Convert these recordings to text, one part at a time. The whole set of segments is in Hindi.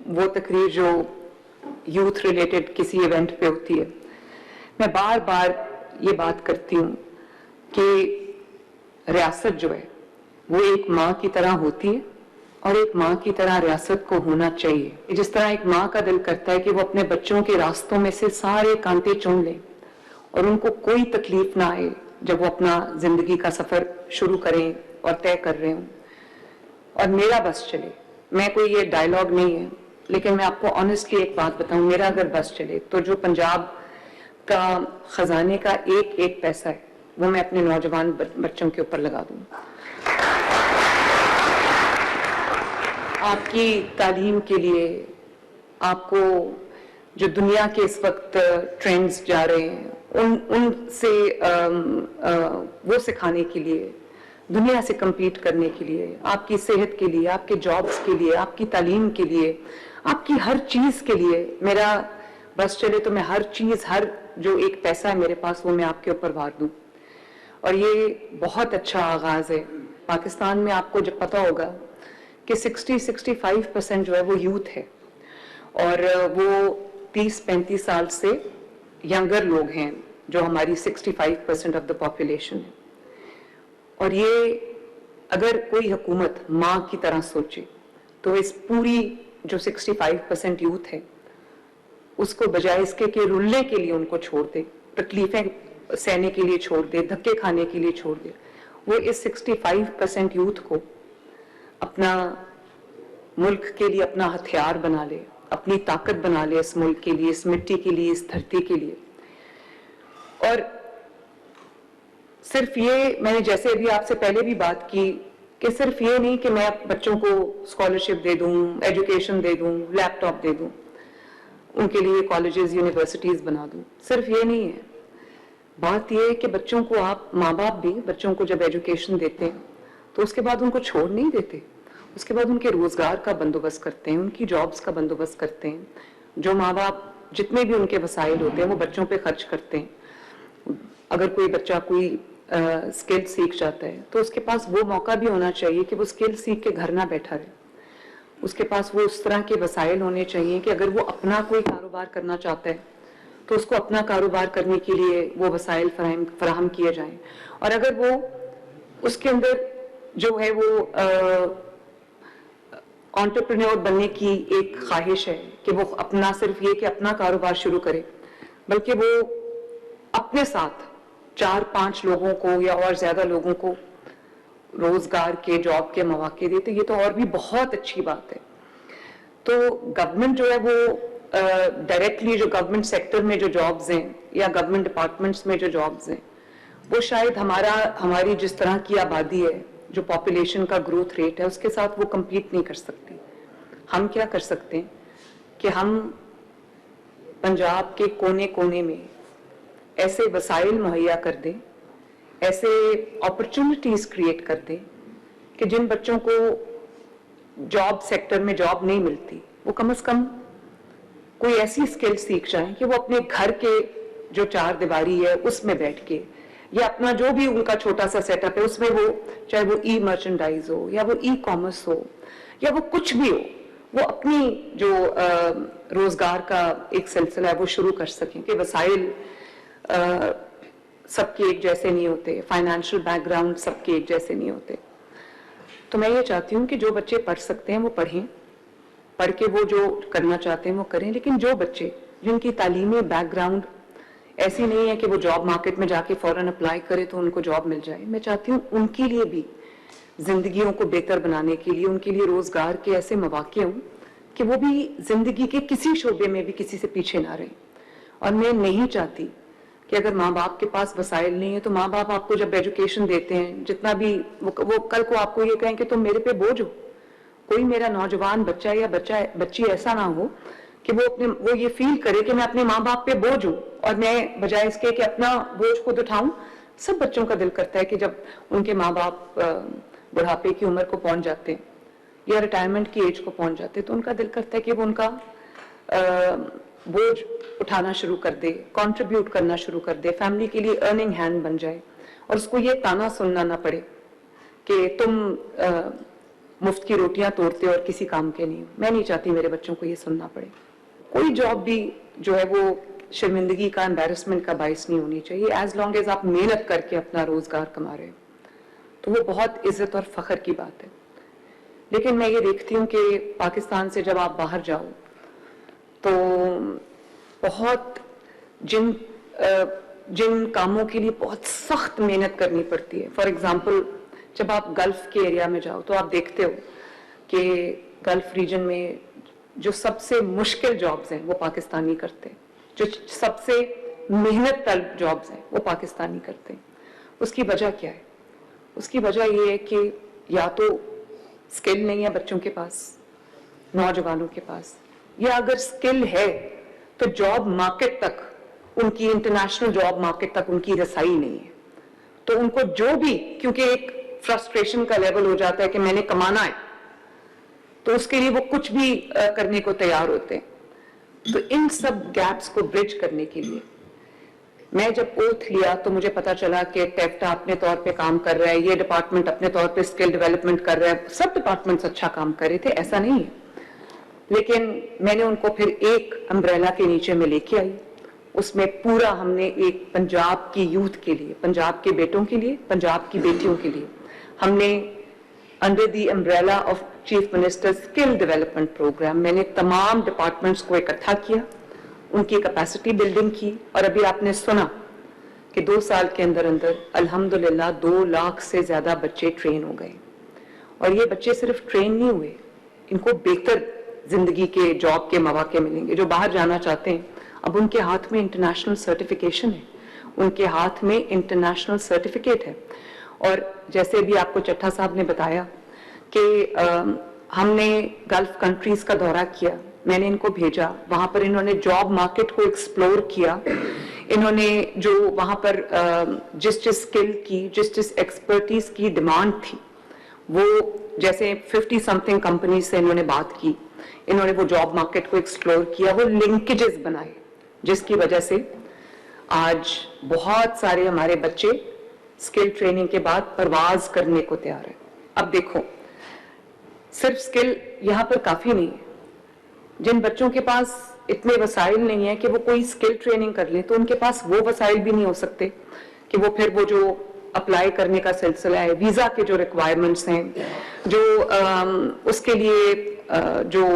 वो तकरीर जो यूथ रिलेटेड किसी इवेंट पे होती है, मैं बार बार ये बात करती हूँ कि रियासत जो है वो एक माँ की तरह होती है और एक माँ की तरह रियासत को होना चाहिए। जिस तरह एक माँ का दिल करता है कि वो अपने बच्चों के रास्तों में से सारे कांटे चुन ले और उनको कोई तकलीफ ना आए जब वो अपना जिंदगी का सफर शुरू करें और तय कर रहे हों, और मेरा बस चले। मैं कोई ये डायलॉग नहीं है, लेकिन मैं आपको ऑनेस्टली एक बात बताऊं, मेरा अगर बस चले तो जो पंजाब का खजाने का एक एक पैसा है वो मैं अपने नौजवान बच्चों के ऊपर लगा दूं। आपकी तालीम के लिए, आपको जो दुनिया के इस वक्त ट्रेंड्स जा रहे हैं उनसे वो सिखाने के लिए, दुनिया से compete करने के लिए, आपकी सेहत के लिए, आपके जॉब्स के लिए, आपकी तालीम के लिए, आपकी हर चीज के लिए मेरा बस चले तो मैं हर चीज, हर जो एक पैसा है मेरे पास वो मैं आपके ऊपर वार दूं। और ये बहुत अच्छा आगाज है। पाकिस्तान में आपको जब पता होगा कि 60-65% जो है वो यूथ है और वो 30-35 साल से यंगर लोग हैं जो हमारी 65% ऑफ द पॉपुलेशन है। और ये अगर कोई हुकूमत माँ की तरह सोचे तो इस पूरी जो 65% यूथ है उसको बजाय इसके कि रुलने के लिए उनको छोड़ दे, तकलीफें सहने के लिए छोड़ दे, धक्के खाने के लिए छोड़ दे, वो इस 65% यूथ को अपना मुल्क के लिए अपना हथियार बना ले, अपनी ताकत बना ले, इस मुल्क के लिए, इस मिट्टी के लिए, इस धरती के लिए। और सिर्फ ये, मैंने जैसे अभी आपसे पहले भी बात की कि सिर्फ ये नहीं कि मैं बच्चों को स्कॉलरशिप दे दूं, एजुकेशन दे दूं, लैपटॉप दे दूं, उनके लिए कॉलेजेस यूनिवर्सिटीज बना दूं, सिर्फ ये नहीं है। बात ये है कि बच्चों को आप, माँ बाप भी बच्चों को जब एजुकेशन देते हैं तो उसके बाद उनको छोड़ नहीं देते, उसके बाद उनके रोजगार का बंदोबस्त करते हैं, उनकी जॉब्स का बंदोबस्त करते हैं। जो माँ बाप जितने भी उनके वसाइल होते हैं वो बच्चों पे खर्च करते हैं। अगर कोई बच्चा कोई स्किल सीख जाता है तो उसके पास वो मौका भी होना चाहिए कि वो स्किल सीख के घर ना बैठा रहे। उसके पास वो उस तरह के वसाइल होने चाहिए कि अगर वो अपना कोई कारोबार करना चाहता है तो उसको अपना कारोबार करने के लिए वो वसाइल फराहम किए जाएं। और अगर वो उसके अंदर जो है वो एंटरप्रेन्योर बनने की एक ख्वाहिश है कि वो अपना, सिर्फ ये कि अपना कारोबार शुरू करे, बल्कि वो अपने साथ 4-5 लोगों को या और ज्यादा लोगों को रोजगार के, जॉब के मौके देते, ये तो और भी बहुत अच्छी बात है। तो गवर्नमेंट जो है वो डायरेक्टली जो गवर्नमेंट सेक्टर में जो जॉब्स हैं या गवर्नमेंट डिपार्टमेंट्स में जो जॉब्स हैं वो शायद हमारी जिस तरह की आबादी है, जो पॉपुलेशन का ग्रोथ रेट है, उसके साथ वो compete नहीं कर सकती। हम क्या कर सकते हैं कि हम पंजाब के कोने कोने में ऐसे वसाइल मुहैया कर दें, ऐसे अपॉर्चुनिटीज क्रिएट कर दें कि जिन बच्चों को जॉब सेक्टर में जॉब नहीं मिलती वो कम से कम कोई ऐसी स्किल सीख जाएं कि वो अपने घर के जो चार दीवारी है उसमें बैठ के, या अपना जो भी उनका छोटा सा सेटअप है उसमें वो, चाहे वो ई मर्चेंडाइज हो या वो ई कॉमर्स हो या वो कुछ भी हो, वो अपनी जो रोजगार का एक सिलसिला है वो शुरू कर सकें। कि वसाइल सबके एक जैसे नहीं होते, फाइनेंशियल बैकग्राउंड सबके एक जैसे नहीं होते। तो मैं ये चाहती हूँ कि जो बच्चे पढ़ सकते हैं वो पढ़ें, पढ़ के वो जो करना चाहते हैं वो करें, लेकिन जो बच्चे जिनकी तालीमी बैकग्राउंड ऐसी नहीं है कि वो जॉब मार्केट में जाके फौरन अप्लाई करे तो उनको जॉब मिल जाए, मैं चाहती हूँ उनके लिए भी जिंदगियों को बेहतर बनाने के लिए उनके लिए रोजगार के ऐसे मौके हों कि वो भी जिंदगी के किसी शोबे में भी किसी से पीछे ना रहे। और मैं नहीं चाहती कि अगर माँ बाप के पास वसाइल नहीं है तो माँ बाप आपको जब एजुकेशन देते हैं, जितना भी वो कल को आपको ये कहें कि तुम मेरे पे बोझ हो। कोई मेरा नौजवान बच्चा या बच्ची ऐसा ना हो कि वो ये फील करे कि मैं अपने माँ बाप पे बोझ हूँ, और मैं बजाय इसके कि अपना बोझ खुद उठाऊं। सब बच्चों का दिल करता है कि जब उनके माँ बाप बुढ़ापे की उम्र को पहुंच जाते हैं या रिटायरमेंट की एज को पहुंच जाते हैं तो उनका दिल करता है कि वो उनका बोझ उठाना शुरू कर दे, कंट्रीब्यूट करना शुरू कर दे, फैमिली के लिए अर्निंग हैंड बन जाए, और उसको ये ताना सुनना ना पड़े कि तुम मुफ्त की रोटियां तोड़ते हो और किसी काम के नहीं हो। मैं नहीं चाहती मेरे बच्चों को ये सुनना पड़े। कोई जॉब भी जो है वो शर्मिंदगी का, एम्बैरसमेंट का बायस नहीं होनी चाहिए। एज लॉन्ग एज आप मेहनत करके अपना रोजगार कमा रहे हो तो वो बहुत इज्जत और फख्र की बात है। लेकिन मैं ये देखती हूँ कि पाकिस्तान से जब आप बाहर जाओ तो बहुत जिन कामों के लिए बहुत सख्त मेहनत करनी पड़ती है, फॉर एग्जाम्पल जब आप गल्फ के एरिया में जाओ तो आप देखते हो कि गल्फ रीजन में जो सबसे मुश्किल जॉब्स हैं वो पाकिस्तानी करते हैं, जो सबसे मेहनत तलब जॉब्स हैं वो पाकिस्तानी करते हैं। उसकी वजह क्या है? उसकी वजह ये है कि या तो स्किल नहीं है बच्चों के पास, नौजवानों के पास, या अगर स्किल है तो जॉब मार्केट तक उनकी, इंटरनेशनल जॉब मार्केट तक उनकी रसाई नहीं है। तो उनको जो भी, क्योंकि एक फ्रस्ट्रेशन का लेवल हो जाता है कि मैंने कमाना है, तो उसके लिए वो कुछ भी करने को तैयार होते हैं। तो इन सब गैप्स को ब्रिज करने के लिए मैं जब ओथ लिया तो मुझे पता चला कि टेफ्टा अपने तौर पे काम कर रहा है, ये डिपार्टमेंट अपने तौर पे स्किल डेवलपमेंट कर रहा है, सब डिपार्टमेंट्स अच्छा काम कर रहे थे, ऐसा नहीं है। लेकिन मैंने उनको फिर एक अम्ब्रेला के नीचे में लेके आई। उसमें पूरा हमने एक पंजाब की यूथ के लिए, पंजाब के बेटों के लिए, पंजाब की बेटियों के लिए हमने under the umbrella of chief minister skill development program मैंने तमाम डिपार्टमेंट्स को इकट्ठा किया, उनकी कैपेसिटी बिल्डिंग की। और अभी आपने सुना कि 2 साल के अंदर अंदर अल्हम्दुलिल्लाह 2 लाख से ज्यादा बच्चे ट्रेन हो गए। और ये बच्चे सिर्फ ट्रेन नहीं हुए, इनको बेहतर जिंदगी के जॉब के मौके मिलेंगे। जो बाहर जाना चाहते हैं अब उनके हाथ में इंटरनेशनल सर्टिफिकेशन है, उनके हाथ में इंटरनेशनल सर्टिफिकेट है। और जैसे भी आपको चट्टा साहब ने बताया कि हमने गल्फ कंट्रीज का दौरा किया, मैंने इनको भेजा, वहां पर इन्होंने जॉब मार्केट को एक्सप्लोर किया। इन्होंने जो वहां पर जिस स्किल की, जिस एक्सपर्टीज की डिमांड थी, वो जैसे 50 समथिंग कंपनी से इन्होंने बात की, इन्होंने वो जॉब मार्केट को एक्सप्लोर किया, वो लिंकेजेस बनाए, जिसकी वजह से आज बहुत सारे हमारे बच्चे स्किल ट्रेनिंग के बाद परवाज करने को तैयार है। अब देखो, सिर्फ स्किल यहाँ पर काफी नहीं है। जिन बच्चों के पास इतने वसाइल नहीं है कि वो कोई स्किल ट्रेनिंग कर ले, तो उनके पास वो वसाइल भी नहीं हो सकते कि वो फिर वो जो अप्लाई करने का सिलसिला है, वीजा के जो रिक्वायरमेंट्स हैं, जो उसके लिए जो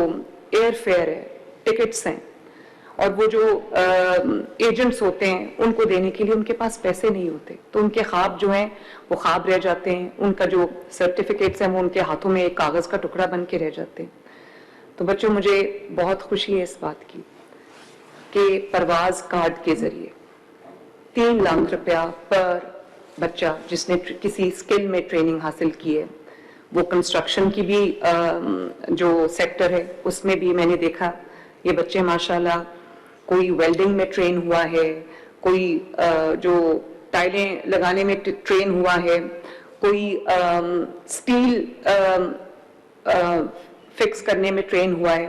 एयर फेयर है, टिकट्स हैं, और वो जो एजेंट्स होते हैं उनको देने के लिए उनके पास पैसे नहीं होते, तो उनके ख्वाब जो हैं वो ख्वाब रह जाते हैं। उनका जो सर्टिफिकेट्स हैं वो उनके हाथों में एक कागज का टुकड़ा बन के रह जाते हैं। तो बच्चों, मुझे बहुत खुशी है इस बात की कि परवाज कार्ड के जरिए 3 लाख रुपया पर बच्चा जिसने किसी स्किल में ट्रेनिंग हासिल की है, वो कंस्ट्रक्शन की भी जो सेक्टर है उसमें भी मैंने देखा ये बच्चे माशाल्लाह, कोई वेल्डिंग में ट्रेन हुआ है, कोई जो टाइलें लगाने में ट्रेन हुआ है, कोई स्टील फिक्स करने में ट्रेन हुआ है,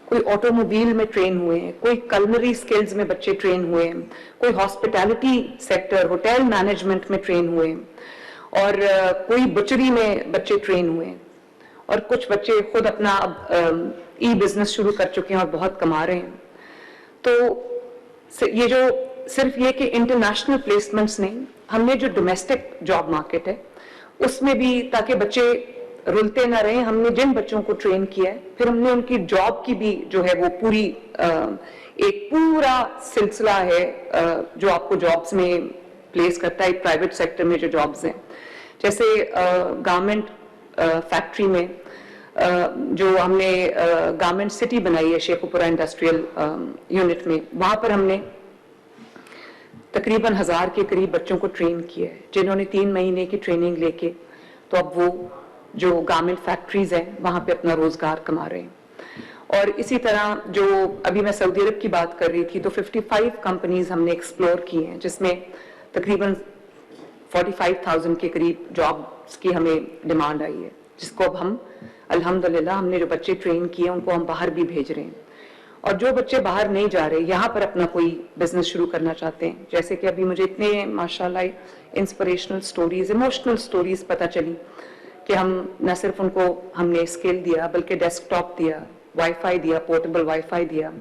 कोई ऑटोमोबाइल में ट्रेन हुए हैं, कोई कलनरी स्किल्स में बच्चे ट्रेन हुए हैं, कोई हॉस्पिटैलिटी सेक्टर, होटल मैनेजमेंट में ट्रेन हुए हैं, और कोई बुचरी में बच्चे ट्रेन हुए हैं, और कुछ बच्चे खुद अपना अब ई बिजनेस शुरू कर चुके हैं और बहुत कमा रहे हैं। तो ये जो सिर्फ ये कि इंटरनेशनल प्लेसमेंट्स नहीं, हमने जो डोमेस्टिक जॉब मार्केट है उसमें भी, ताकि बच्चे रुलते ना रहे, हमने जिन बच्चों को ट्रेन किया है फिर हमने उनकी जॉब की भी जो है वो पूरी एक पूरा सिलसिला है जो आपको जॉब्स में प्लेस करता है। प्राइवेट सेक्टर में जो जॉब्स हैं, जैसे गारमेंट फैक्ट्री में जो हमने गारमेंट सिटी बनाई है शेखुपुरा इंडस्ट्रियल यूनिट में, वहां पर हमने तकरीबन 1000 के करीब बच्चों को ट्रेन किया है, जिन्होंने 3 महीने की ट्रेनिंग लेके तो अब वो जो गारमेंट फैक्ट्रीज हैं वहां पे अपना रोजगार कमा रहे हैं। और इसी तरह जो अभी मैं सऊदी अरब की बात कर रही थी, तो 55 कंपनीज हमने एक्सप्लोर की हैं, जिसमें तकरीबन 45,000 के करीब जॉब्स की हमें डिमांड आई है, जिसको अब हम अल्हम्दुलिल्लाह हमने जो बच्चे ट्रेन किए उनको हम बाहर भी भेज रहे हैं। और जो बच्चे बाहर नहीं जा रहे, यहाँ पर अपना कोई बिजनेस शुरू करना चाहते हैं, जैसे कि अभी मुझे इतने माशाल्लाह इंस्पिरेशनल स्टोरीज, इमोशनल स्टोरीज पता चली कि हम न सिर्फ उनको हमने स्किल दिया बल्कि डेस्कटॉप दिया, वाईफाई दिया, पोर्टेबल वाईफाई दिया,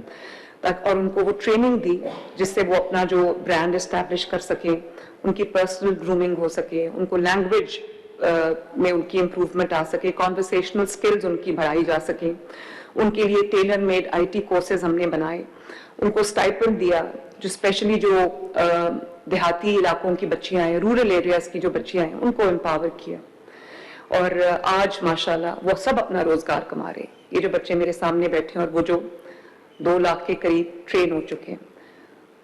और उनको वो ट्रेनिंग दी जिससे वो अपना जो ब्रांड एस्टैब्लिश कर सके, उनकी पर्सनल ग्रूमिंग हो सके, उनको लैंग्वेज में उनकी इम्प्रूवमेंट आ सके, कॉन्वर्सेशनल स्किल्स उनकी बढ़ाई जा सके। उनके लिए टेलर मेड IT कोर्सेज हमने बनाए, उनको स्टाइपेंड दिया, जो स्पेशली जो देहाती इलाकों की बच्चियां हैं, रूरल एरियाज की जो बच्चियां हैं, उनको एम्पावर किया। और आज माशाल्लाह वो सब अपना रोजगार कमा रहे हैं। ये जो बच्चे मेरे सामने बैठे हैं और वो जो 2 लाख के करीब ट्रेन हो चुके हैं।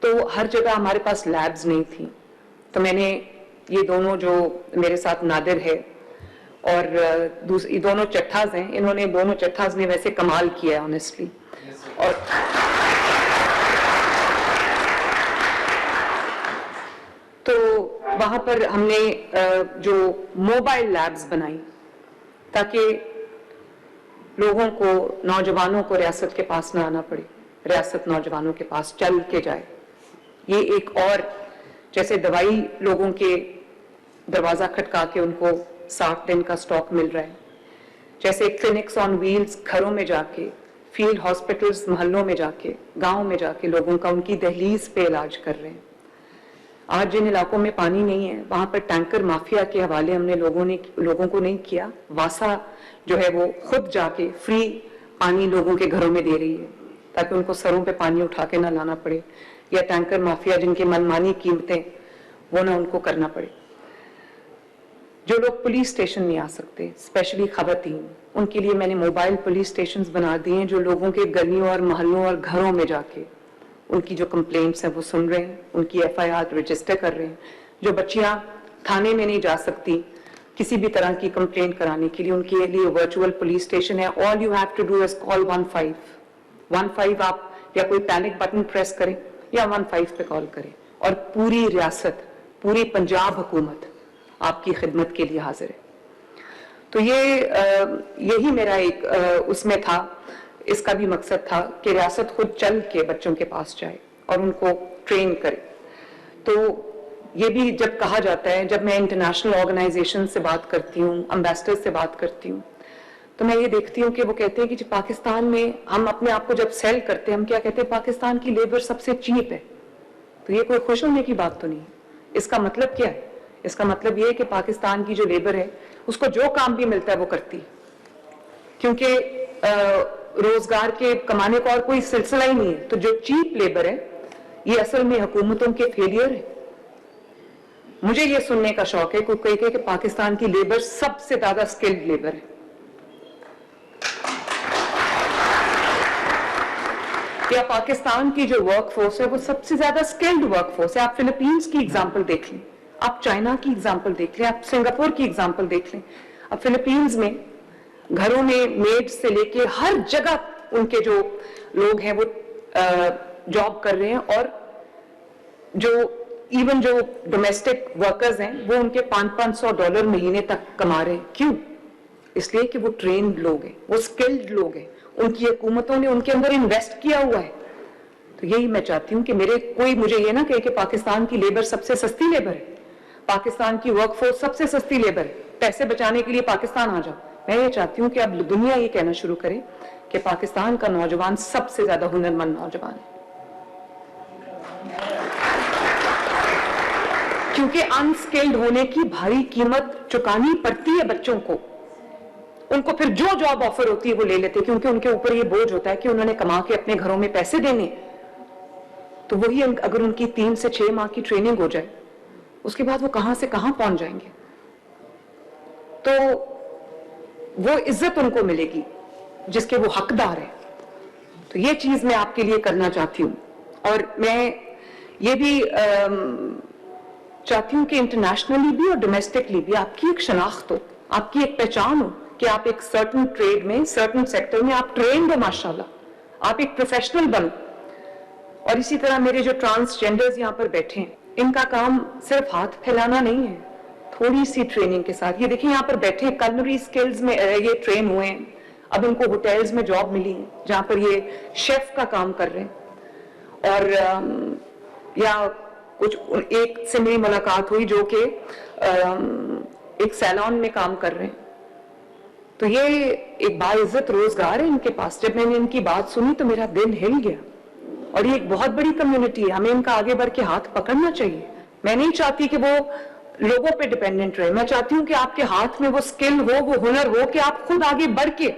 तो हर जगह हमारे पास लैब्स नहीं थी, तो मैंने ये दोनों जो मेरे साथ नादिर है और दूसरी दोनों चट्ठाज हैं, इन्होंने दोनों चट्ठाज ने वैसे कमाल किया ऑनेस्टली। और तो वहां पर हमने जो मोबाइल लैब्स बनाई ताकि लोगों को, नौजवानों को रियासत के पास ना आना पड़े, रियासत नौजवानों के पास चल के जाए। ये एक और, जैसे दवाई लोगों के दरवाजा खटका के उनको 60 दिन का स्टॉक मिल रहा है, जैसे क्लिनिक्स ऑन व्हील्स घरों में जाके, फील्ड हॉस्पिटल्स मोहल्लों में जाके, गांव में जाके लोगों का उनकी दहलीज पे इलाज कर रहे हैं। आज जिन इलाकों में पानी नहीं है वहां पर टैंकर माफिया के हवाले हमने लोगों को नहीं किया। वासा जो है वो खुद जाके फ्री पानी लोगों के घरों में दे रही है ताकि उनको सरों पे पानी उठा के ना लाना पड़े, या टैंकर माफिया जिनके मनमानी कीमतें वो ना उनको करना पड़े। जो लोग पुलिस स्टेशन नहीं आ सकते, स्पेशली खवातीन, उनके लिए मैंने मोबाइल पुलिस स्टेशन बना दिए हैं जो लोगों के गलियों और मोहल्लों और घरों में जाके उनकी जो कंप्लेंट्स हैं वो सुन रहे हैं, उनकी FIR रजिस्टर कर रहे हैं। जो बच्चियां थाने में नहीं जा सकती किसी भी तरह की कंप्लेंट कराने के लिए, उनके लिए वर्चुअल पुलिस स्टेशन है। All you have to do is call 15 आप या कोई पैनिक बटन प्रेस करें या 15 पे कॉल करें और पूरी रियासत, पूरी पंजाब हुकूमत आपकी खिदमत के लिए हाजिर है। तो यही मेरा एक उसमें था, इसका भी मकसद था कि रियासत खुद चल के बच्चों के पास जाए और उनको ट्रेन करे। तो ये भी जब कहा जाता है, जब मैं इंटरनेशनल ऑर्गेनाइजेशन से बात करती हूँ, एम्बेसडर से बात करती हूँ, तो मैं ये देखती हूँ कि वो कहते हैं कि पाकिस्तान में हम अपने आप को जब सेल करते हैं, हम क्या कहते हैं, पाकिस्तान की लेबर सबसे चीप है। तो ये कोई खुश होने की बात तो नहीं। इसका मतलब क्या है? इसका मतलब ये है कि पाकिस्तान की जो लेबर है उसको जो काम भी मिलता है वो करती है, क्योंकि रोजगार के कमाने का और कोई सिलसिला ही नहीं है। तो जो चीप लेबर है ये असल में हुकूमतों के फेलियर है। मुझे ये सुनने का शौक है कोई कहे कि पाकिस्तान की लेबर सबसे ज्यादा स्किल्ड लेबर है। या पाकिस्तान की जो वर्कफोर्स है वो सबसे ज्यादा स्किल्ड वर्कफोर्स है। आप फिलीपींस की एग्जांपल देख लें, आप चाइना की एग्जांपल देख लें, आप सिंगापुर की एग्जांपल देख लें। अब फिलीपींस में घरों में मेड से लेके हर जगह उनके जो लोग हैं वो जॉब कर रहे हैं, और जो इवन जो डोमेस्टिक वर्कर्स हैं वो उनके $500 महीने तक कमा रहे हैं। क्यों? इसलिए कि वो ट्रेन्ड लोग हैं, वो स्किल्ड लोग हैं, उनकी हुकूमतों ने उनके अंदर इन्वेस्ट किया हुआ है। तो यही मैं चाहती हूँ कि कोई मुझे ये ना कहे कि पाकिस्तान की लेबर सबसे सस्ती लेबर है, पाकिस्तान की वर्कफोर्स सबसे सस्ती लेबर है, पैसे बचाने के लिए पाकिस्तान आ जाओ। मैं ये चाहती हूँ कि अब दुनिया ये कहना शुरू करे कि पाकिस्तान का नौजवान सबसे ज्यादा हुनरमंद नौजवान है, क्योंकि अनस्किल्ड होने की भारी कीमत चुकानी पड़ती है बच्चों को। उनको फिर जो जॉब ऑफर होती है वो ले लेते हैं, क्योंकि उनके ऊपर ये बोझ होता है कि उन्होंने कमा के अपने घरों में पैसे देने। तो वही अगर उनकी 3 से 6 माह की ट्रेनिंग हो जाए, उसके बाद वो कहां से कहां पहुंच जाएंगे। तो वो इज्जत उनको मिलेगी जिसके वो हकदार है। तो ये चीज मैं आपके लिए करना चाहती हूं, और मैं ये भी चाहती हूं कि इंटरनेशनली भी और डोमेस्टिकली भी आपकी एक शनाख्त हो, आपकी एक पहचान हो कि आप एक सर्टन ट्रेड में, सर्टन सेक्टर में आप ट्रेंड हो, माशाल्लाह आप एक प्रोफेशनल बनो। और इसी तरह मेरे जो ट्रांसजेंडर्स यहाँ पर बैठे हैं, इनका काम सिर्फ हाथ फैलाना नहीं है, थोड़ी सी ट्रेनिंग के साथ। ये देखिए यहाँ पर बैठे कलनरी स्किल्स में ये ट्रेन हुए हैं, अब इनको होटल्स में जॉब मिली है जहाँ पर ये शेफ का काम कर रहे हैं। और या कुछ एक से मेरी मुलाकात हुई जो कि एक सैलून में काम कर रहे हैं, तो ये एक बाइज्जत रोजगार है इनके पास। जब मैंने इनकी बात सुनी तो मेरा दिल हिल गया, और ये एक बहुत बड़ी कम्युनिटी है, हमें इनका आगे बढ़ के हाथ पकड़ना चाहिए। मैं नहीं चाहती कि वो लोगों पे डिपेंडेंट रहे, मैं चाहती हूँ कि आपके हाथ में वो स्किल हो, वो हुनर हो कि आप खुद आगे बढ़ के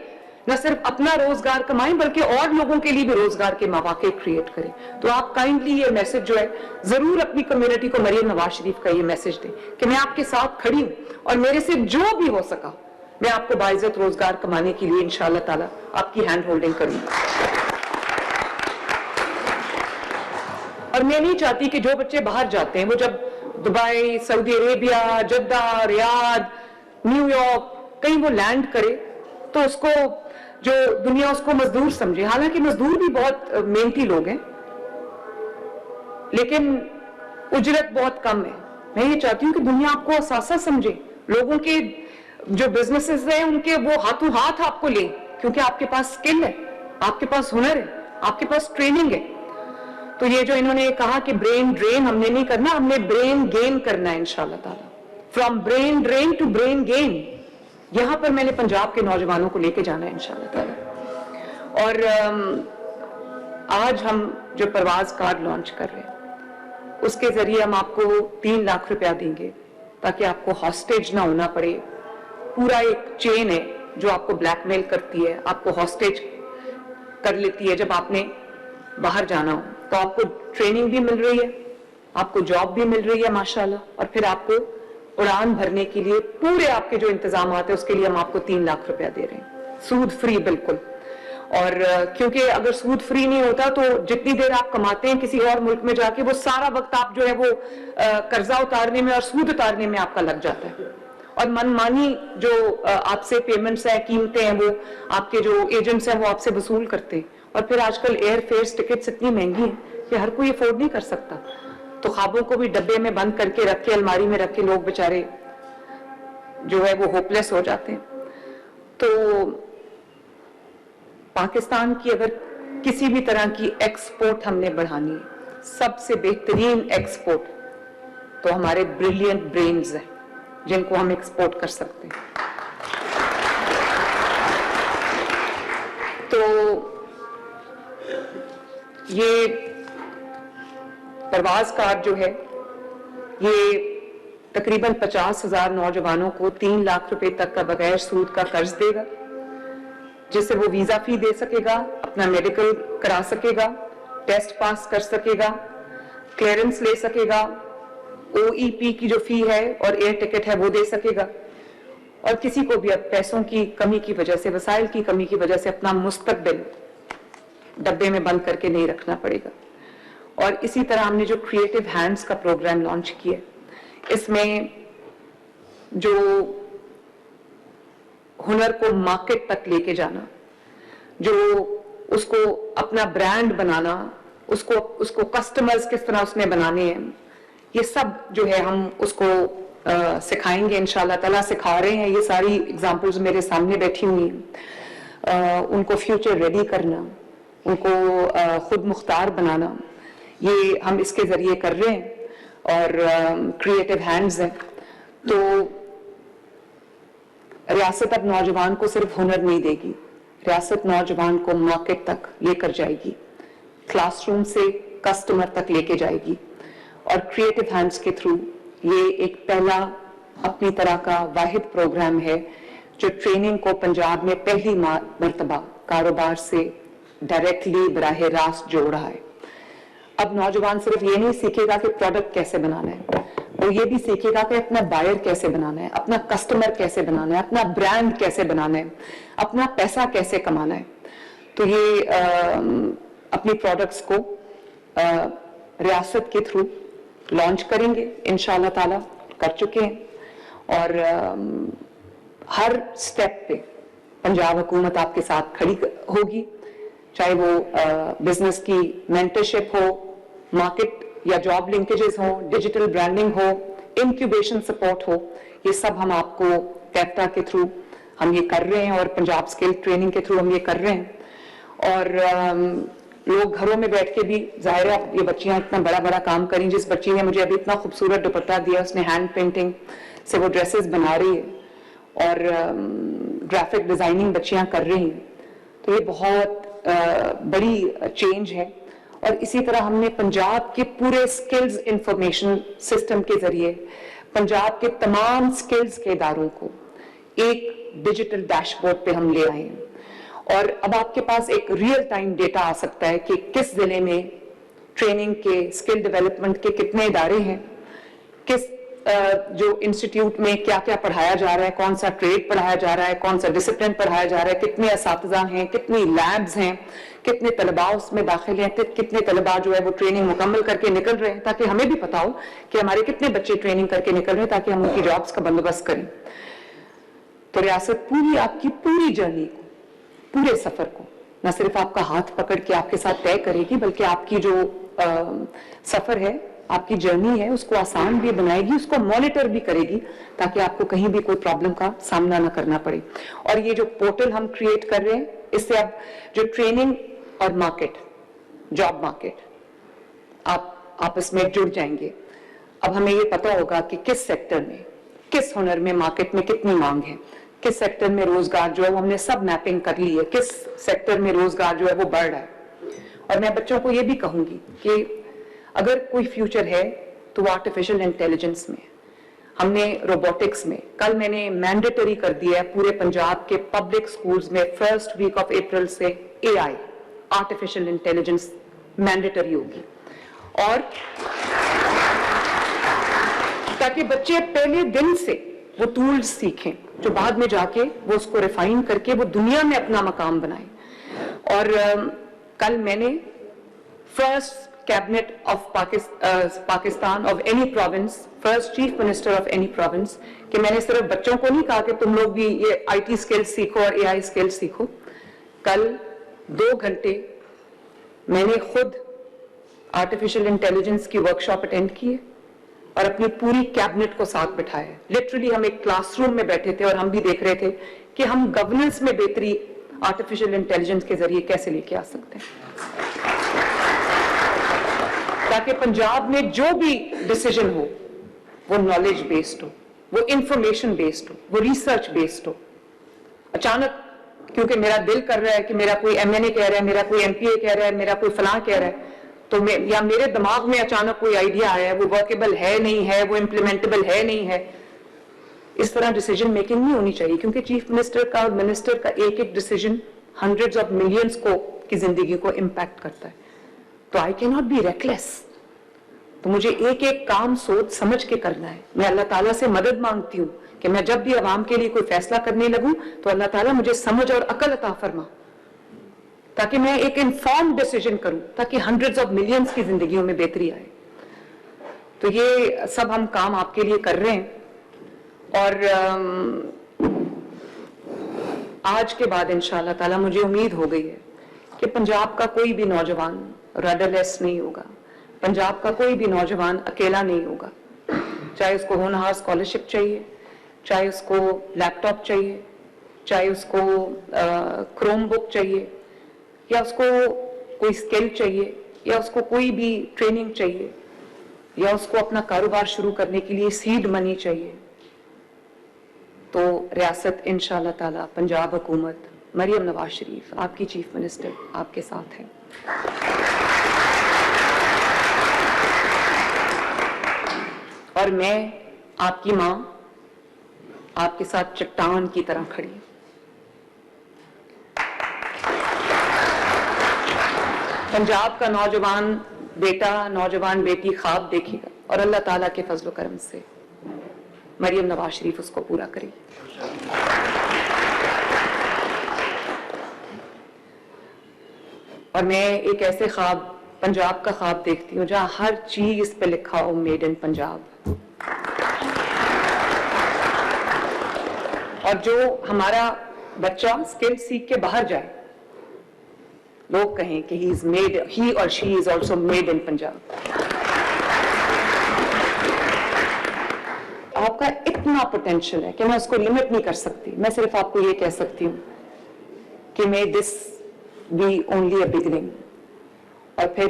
न सिर्फ अपना रोजगार कमाएं बल्कि और लोगों के लिए भी रोजगार के मौके क्रिएट करें। तो आप काइंडली ये मैसेज जो है जरूर अपनी कम्युनिटी को मरियम नवाज शरीफ का ये मैसेज दें कि मैं आपके साथ खड़ी हूं और मेरे से जो भी हो सका मैं आपको बाइज्जत रोजगार कमाने के लिए इंशाअल्लाह ताला आपकी हैंड होल्डिंग करूंगी। और मैं नहीं चाहती कि जो बच्चे बाहर जाते हैं वो जब Dubai, Saudi Arabia, Jeddah, Riyadh, New York कहीं वो लैंड करे तो उसको जो दुनिया उसको मजदूर समझे। हालांकि मजदूर भी बहुत मेहनती लोग हैं लेकिन उजरत बहुत कम है। मैं ये चाहती हूँ कि दुनिया आपको असासा समझे, लोगों के जो बिजनेसेस हैं उनके वो हाथों हाथ आपको ले, क्योंकि आपके पास स्किल है, आपके पास हुनर है, आपके पास ट्रेनिंग है। तो ये जो इन्होंने कहा कि ब्रेन ड्रेन हमने नहीं करना, हमने ब्रेन गेन करना है इंशाल्लाह ताला। From brain drain to brain gain, यहां पर मैंने पंजाब के नौजवानों को लेके जाना है इंशाल्लाह ताला। और आज हम जो परवाज कार्ड लॉन्च कर रहे हैं उसके जरिए हम आपको 3 लाख रुपया देंगे ताकि आपको हॉस्टेज ना होना पड़े। पूरा एक चेन है जो आपको ब्लैकमेल करती है, आपको हॉस्टेज कर लेती है जब आपने बाहर जाना हो। तो आपको ट्रेनिंग भी मिल रही है, आपको जॉब भी मिल रही है माशाल्लाह, और फिर आपको उड़ान भरने के लिए पूरे आपके जो इंतजाम है उसके लिए हम आपको 3 लाख रुपया दे रहे हैं, सूद फ्री बिल्कुल। और क्योंकि अगर सूद फ्री नहीं होता तो जितनी देर आप कमाते हैं किसी और मुल्क में जाके वो सारा वक्त आप जो है वो कर्जा उतारने में और सूद उतारने में आपका लग जाता है। और मनमानी जो आपसे पेमेंट्स है, कीमतें हैं, वो आपके जो एजेंट्स हैं वो आपसे वसूल करते हैं। और फिर आजकल एयर फेयर्स टिकट्स इतनी महंगी हैं कि हर कोई अफोर्ड नहीं कर सकता। तो ख्वाबों को भी डब्बे में बंद करके रख के, अलमारी में रख के लोग बेचारे जो है वो होपलेस हो जाते हैं। तो पाकिस्तान की अगर किसी भी तरह की एक्सपोर्ट हमने बढ़ानी है, सबसे बेहतरीन एक्सपोर्ट तो हमारे ब्रिलियंट ब्रेन्स हैं जिनको हम एक्सपोर्ट कर सकते हैं। तो ये परवाज कार्ड जो है ये तकरीबन 50,000 नौजवानों को 3 लाख रुपए तक का बगैर सूद का कर्ज देगा, जिससे वो वीजा फी दे सकेगा, अपना मेडिकल करा सकेगा, टेस्ट पास कर सकेगा, क्लियरेंस ले सकेगा, OEP की जो फी है और एयर टिकट है वो दे सकेगा। और किसी को भी अब पैसों की कमी की वजह से, वसाइल की कमी की वजह से अपना मुस्तकबिल डब्बे में बंद करके नहीं रखना पड़ेगा। और इसी तरह हमने जो क्रिएटिव हैंड्स का प्रोग्राम लॉन्च किया, इसमें जो हुनर को मार्केट तक लेके जाना, जो उसको अपना ब्रांड बनाना, उसको कस्टमर्स किस तरह उसने बनाने हैं, ये सब जो है हम उसको सिखाएंगे इंशाल्लाह ताला। सिखा रहे हैं, ये सारी एग्जांपल्स मेरे सामने बैठी हुई हैं। उनको फ्यूचर रेडी करना, उनको खुद मुख्तार बनाना, ये हम इसके जरिए कर रहे हैं। और क्रिएटिव हैंड्स हैं तो रियासत अब नौजवान को सिर्फ हुनर नहीं देगी, रियासत नौजवान को मार्केट तक लेकर जाएगी, क्लासरूम से कस्टमर तक लेके जाएगी। और क्रिएटिव हैंड्स के थ्रू ये एक पहला अपनी तरह का वाहिद प्रोग्राम है जो ट्रेनिंग को पंजाब में पहली मर्तबा कारोबार से डायरेक्टली बराह रास्त जोड़ रहा है। अब नौजवान सिर्फ ये नहीं सीखेगा कि प्रोडक्ट कैसे बनाना है, वो ये भी सीखेगा कि अपना बायर कैसे बनाना है, अपना कस्टमर कैसे बनाना है, अपना ब्रांड कैसे बनाना है, अपना पैसा कैसे कमाना है। तो ये अपनी प्रोडक्ट्स को रियासत के थ्रू लॉन्च करेंगे इंशाल्लाह ताला, कर चुके हैं। और हर स्टेप पे पंजाब हुकूमत आपके साथ खड़ी होगी, चाहे वो बिजनेस की मेंटरशिप हो, मार्केट या जॉब लिंकेजेस हो, डिजिटल ब्रांडिंग हो, इंक्यूबेशन सपोर्ट हो, ये सब हम आपको कैप्टा के थ्रू हम ये कर रहे हैं और पंजाब स्किल ट्रेनिंग के थ्रू हम ये कर रहे हैं। और लोग घरों में बैठ के भी, जाहिर है ये बच्चियां इतना बड़ा बड़ा काम करी, जिस बच्ची ने मुझे अभी इतना खूबसूरत दुपट्टा दिया, उसने हैंड पेंटिंग से वो ड्रेसेस बना रही है। और ग्राफिक डिजाइनिंग बच्चियां कर रही हैं, तो ये बहुत बड़ी चेंज है। और इसी तरह हमने पंजाब के पूरे स्किल्स इंफॉर्मेशन सिस्टम के जरिए पंजाब के तमाम स्किल्स के इदारों को एक डिजिटल डैशबोर्ड पे हम ले आए हैं। और अब आपके पास एक रियल टाइम डेटा आ सकता है कि किस जिले में ट्रेनिंग के, स्किल डेवलपमेंट के कितने इदारे हैं, किस जो इंस्टीट्यूट में क्या क्या पढ़ाया जा रहा है, कौन सा ट्रेड पढ़ाया जा रहा है, कौन सा डिसिप्लिन पढ़ाया जा रहा है, कितने असातिज़ा हैं, कितनी लैब्स हैं, कितने तलबा उसमें दाखिल हैं, कितने तलबा जो है वो ट्रेनिंग मुकम्मल करके निकल रहे हैं, ताकि हमें भी पता हो कि हमारे कितने बच्चे ट्रेनिंग करके निकल रहे हैं, ताकि हम उनकी जॉब्स का बंदोबस्त करें। तो रियासत पूरी आपकी पूरी जर्नी को, पूरे सफर को न सिर्फ आपका हाथ पकड़ के आपके साथ तय करेगी, बल्कि आपकी जो सफर है, आपकी जर्नी है, उसको आसान भी बनाएगी, उसको मॉनिटर भी करेगी, ताकि आपको कहीं भी कोई प्रॉब्लम का सामना ना करना पड़े। और ये जो पोर्टल हम क्रिएट कर रहे हैं, इससे अब जो ट्रेनिंग और मार्केट, जॉब मार्केट, आप आपस में जुड़ जाएंगे। अब हमें ये पता होगा कि किस सेक्टर में, किस हुनर में मार्केट में कितनी मांग है, किस सेक्टर में रोजगार जो है वो हमने सब मैपिंग कर ली है, किस सेक्टर में रोजगार जो है वो बढ़ रहा है। और मैं बच्चों को ये भी कहूंगी कि अगर कोई फ्यूचर है तो वो आर्टिफिशियल इंटेलिजेंस में, हमने रोबोटिक्स में, कल मैंने मैंडेटरी कर दिया है पूरे पंजाब के पब्लिक स्कूल्स में फर्स्ट वीक ऑफ अप्रैल से एआई, आर्टिफिशियल इंटेलिजेंस मैंडेटरी होगी। और ताकि बच्चे पहले दिन से वो टूल्स सीखें जो बाद में जाके वो उसको रिफाइन करके वो दुनिया में अपना मकाम बनाए। और कल मैंने first cabinet of Pakistan of any province, first chief minister of any province, कि मैंने सिर्फ बच्चों को नहीं कहा कि तुम लोग भी ये आईटी स्किल्स सीखो और एआई स्किल्स सीखो। कल 2 घंटे मैंने खुद आर्टिफिशियल इंटेलिजेंस की वर्कशॉप अटेंड की है और अपनी पूरी कैबिनेट को साथ बिठाया। लिटरली हम एक क्लासरूम में बैठे थे और हम भी देख रहे थे कि हम गवर्नेंस में बेहतरी आर्टिफिशियल इंटेलिजेंस के जरिए कैसे लेके आ सकते हैं, ताकि पंजाब में जो भी डिसीजन हो वो नॉलेज बेस्ड हो, वो इंफॉर्मेशन बेस्ड हो, वो रिसर्च बेस्ड हो। अचानक क्योंकि मेरा दिल कर रहा है कि मेरा कोई एमएनए कह रहा है, मेरा कोई एमपीए कह रहा है, मेरा कोई फलां कह रहा है, तो या मेरे दिमाग में अचानक कोई आइडिया आया है, वो वर्केबल है नहीं है, वो इम्प्लीमेंटेबल है नहीं है, इस तरह डिसीजन मेकिंग नहीं होनी चाहिए। क्योंकि चीफ मिनिस्टर का और मिनिस्टर का एक एक डिसीजन हंड्रेड्स ऑफ मिलियंस को की जिंदगी को इम्पैक्ट करता है। तो I can not be reckless. तो मुझे एक एक काम सोच समझ के करना है। मैं अल्लाह ताला से मदद मांगती हूँ कि मैं जब भी अवाम के लिए कोई फैसला करने लगूं तो अल्लाह ताला मुझे समझ और अकल अता फरमा, ताकि मैं एक इन्फॉर्म्ड डिसीजन करूं, ताकि हंड्रेड्स ऑफ मिलियंस की जिंदगियों में बेहतरी आए। तो ये सब हम काम आपके लिए कर रहे हैं। और आज के बाद इंशाअल्लाह ताला मुझे उम्मीद हो गई है कि पंजाब का कोई भी नौजवान रडरलेस नहीं होगा, पंजाब का कोई भी नौजवान अकेला नहीं होगा। चाहे उसको होनहार स्कॉलरशिप चाहिए, चाहे उसको लैपटॉप चाहिए, चाहे उसको क्रोम बुक चाहिए, या उसको कोई स्किल चाहिए, या उसको कोई भी ट्रेनिंग चाहिए, या उसको अपना कारोबार शुरू करने के लिए सीड मनी चाहिए, तो रियासत इंशाअल्लाह ताला, पंजाब हुकूमत, मरियम नवाज शरीफ आपकी चीफ मिनिस्टर आपके साथ है। और मैं आपकी मां आपके साथ चट्टान की तरह खड़ी हूं। पंजाब का नौजवान बेटा, नौजवान बेटी ख्वाब देखेगा और अल्लाह ताला के फजल करम से मरियम नवाज शरीफ उसको पूरा करेगी। और मैं एक ऐसे ख्वाब, पंजाब का ख्वाब देखती हूँ जहां हर चीज पे लिखा हो मेड इन पंजाब। और जो हमारा बच्चा स्किल सीख के बाहर जाए, लोग कहें कि ही और she is also made in Punjab. आपका इतना पोटेंशियल है कि मैं उसको लिमिट नहीं कर सकती। मैं सिर्फ आपको ये कह सकती हूँ कि may this be only a beginning, और फिर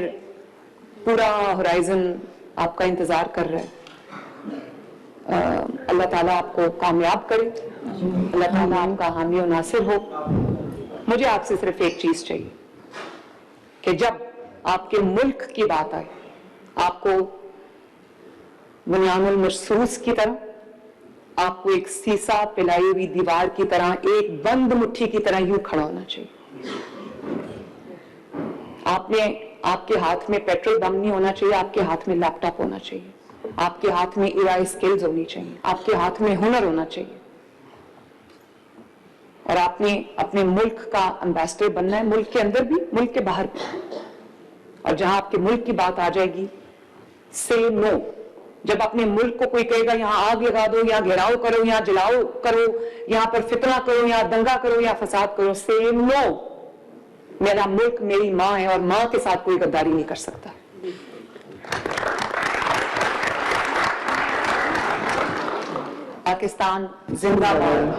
पूरा होराइजन आपका इंतजार कर रहा है। अल्लाह ताला आपको कामयाब करे अल्लाह ताला आपका हामी और नासिर हो। मुझे आपसे सिर्फ एक चीज चाहिए कि जब आपके मुल्क की बात आए, आपको बुनियानुल मरसूस की तरह, आपको एक सीसा पिलाई हुई दीवार की तरह, एक बंद मुट्ठी की तरह यूं खड़ा होना चाहिए। आपके हाथ में पेट्रोल बम नहीं होना चाहिए, आपके हाथ में लैपटॉप होना चाहिए, आपके हाथ में एआई स्किल्स होनी चाहिए, आपके हाथ में हुनर होना चाहिए, और आपने अपने मुल्क का एम्बेसडर बनना है, मुल्क के अंदर भी, मुल्क के बाहर भी। और जहां आपके मुल्क की बात आ जाएगी, से नो। जब अपने मुल्क को कोई कहेगा यहां आग लगा दो, यहां घेराव करो, यहां जलाओ करो, यहां पर फितना करो, यहां दंगा करो, यहां फसाद करो, से नो। मेरा मुल्क मेरी मां है और मां के साथ कोई गद्दारी नहीं कर सकता। पाकिस्तान जिंदाबाद।